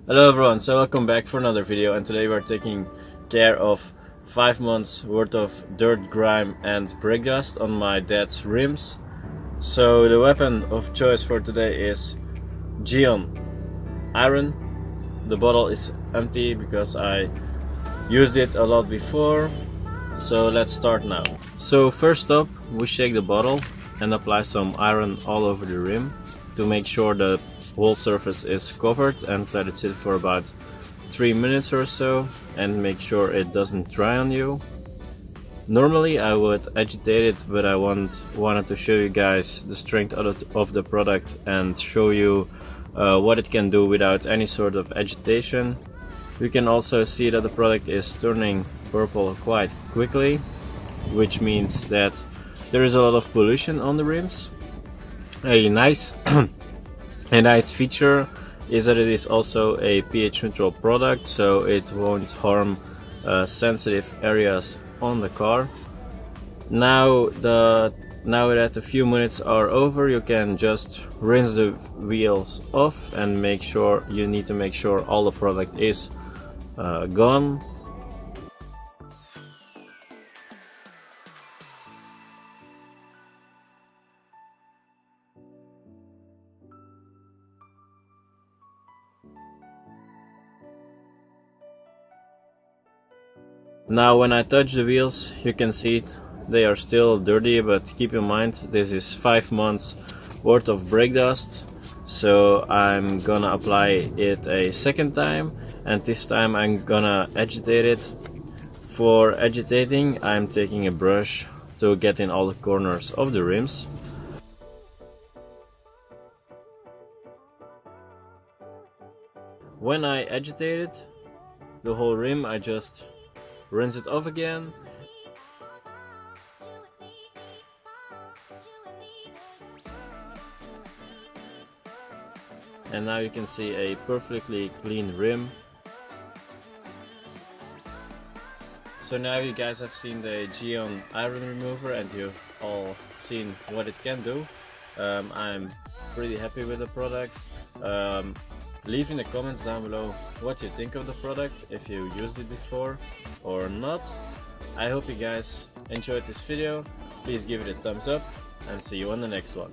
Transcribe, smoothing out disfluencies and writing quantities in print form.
Hello everyone, so welcome back for another video, and today we're taking care of 5 months worth of dirt, grime and brake dust on my dad's rims. So the weapon of choice for today is Gyeon Iron. The bottle is empty because I used it a lot before, so let's start now. So first up, we shake the bottle and apply some iron all over the rim to make sure the whole surface is covered, and let it sit for about 3 minutes or so and make sure it doesn't dry on you. Normally I would agitate it, but I wanted to show you guys the strength of the product and show you what it can do without any sort of agitation. You can also see that the product is turning purple quite quickly, which means that there is a lot of pollution on the rims. A nice feature is that it is also a pH neutral product, so it won't harm sensitive areas on the car. Now that a few minutes are over, you can just rinse the wheels off and make sure all the product is gone. Now when I touch the wheels, you can see they are still dirty, but keep in mind this is 5 months worth of brake dust, so I'm gonna apply it a second time, and this time I'm gonna agitate it. For agitating, I'm taking a brush to get in all the corners of the rims. When I agitate it, the whole rim, I just rinse it off again. And now you can see a perfectly clean rim. So now you guys have seen the Gyeon Iron remover and you've all seen what it can do. I'm pretty happy with the product. Leave in the comments down below what you think of the product, if you used it before or not. I hope you guys enjoyed this video. Please give it a thumbs up and see you on the next one.